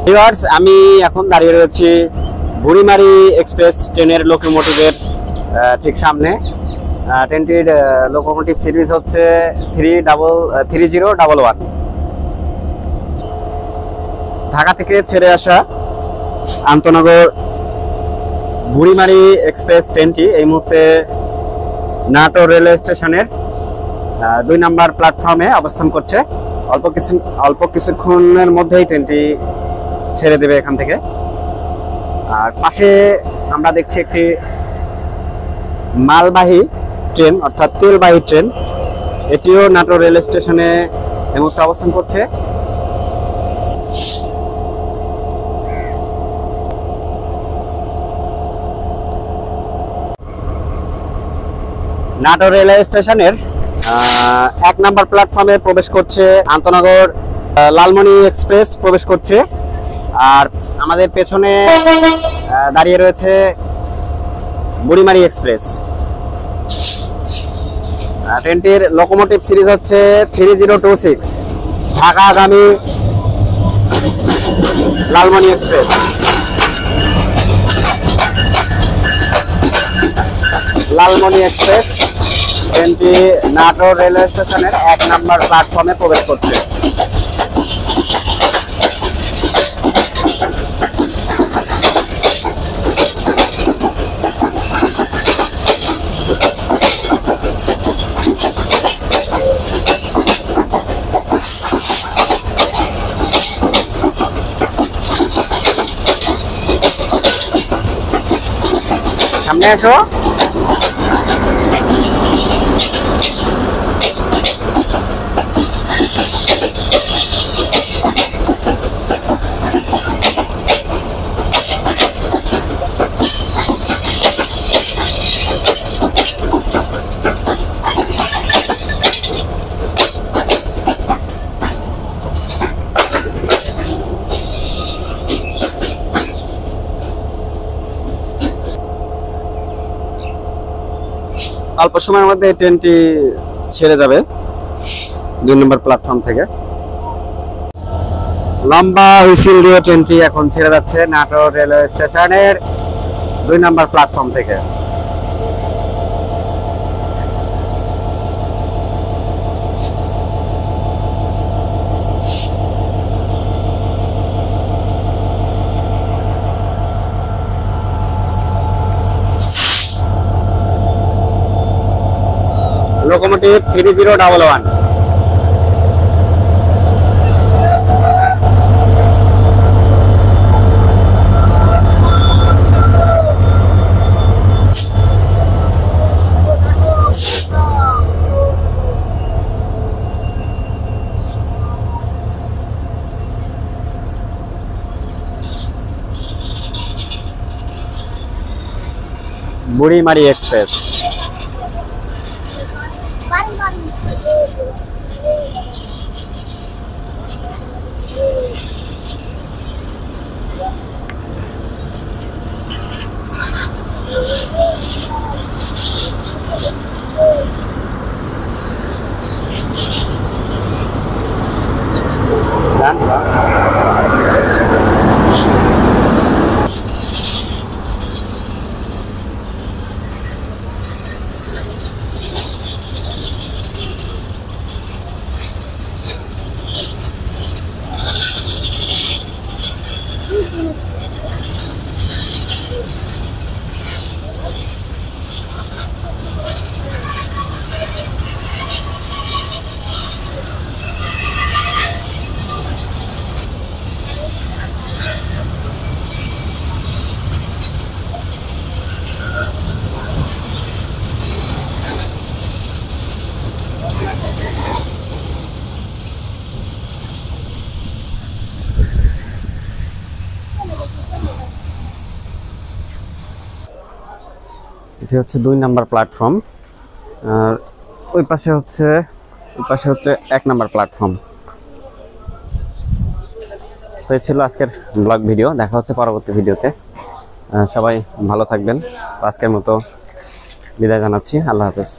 Viewers, আমি এখন দাঁড়িয়ে রয়েছি বুড়িমারি এক্সপ্রেস ট্রেনের লোকোমোটিভের ঠিক সামনে। ট্রেনটির লোকোমোটিভ সিরিজ হচ্ছে 3011। ঢাকা থেকে ছেড়ে আসা আন্তনগর বুড়িমারি এক্সপ্রেস ট্রেনটি এই মুহূর্তে নাটোর রেলওয়ে স্টেশনের 2 নম্বর প্ল্যাটফর্মে অবস্থান করছে। অল্প কিছুক্ষণের মধ্যেই ট্রেনটি ছেড়ে দেবে এখান থেকে। আর পাশে আমরা দেখছি একটি মালবাহী ট্রেন অর্থাৎ তেলবাহী ট্রেন, এটিও নাটোর রেল স্টেশনে এই মুহূর্তে অবস্থান করছে। নাটোর রেলওয়ে স্টেশনের 1 নম্বর প্ল্যাটফর্মে প্রবেশ করছে আন্তনগর লালমনি এক্সপ্রেস প্রবেশ করছে। আর আমাদের পেছনে দাঁড়িয়ে রয়েছে বুড়িমারি এক্সপ্রেস। ট্রেনটির লোকোমোটিভ সিরিজ হচ্ছে 3026 ঢাকাগামী লালমনি এক্সপ্রেস। লালমনি এক্সপ্রেস ট্রেনটি নাটোর রেলওয়ে স্টেশনের 1 নম্বর প্ল্যাটফর্মে প্রবেশ করছে। সামনে আসো। অল্প সময়ের মধ্যে ট্রেনটি ছেড়ে যাবে 2 নম্বর প্ল্যাটফর্ম থেকে। লম্বা হুইসেল দিয়ে ট্রেনটি এখন ছেড়ে যাচ্ছে নাটোর রেলওয়ে স্টেশনের 2 নম্বর প্ল্যাটফর্ম থেকে। লোকোমোটিভ 3011। বুড়িমারি এক্সপ্রেস। এটি হচ্ছে 2 নম্বর প্ল্যাটফর্ম, আর ওই পাশে হচ্ছে 1 নম্বর প্ল্যাটফর্ম। তো এই ছিল আজকের ব্লগ ভিডিও। দেখা হচ্ছে পরবর্তী ভিডিওতে। সবাই ভালো থাকবেন। আজকের মতো বিদায় জানাচ্ছি। আল্লাহ হাফেজ।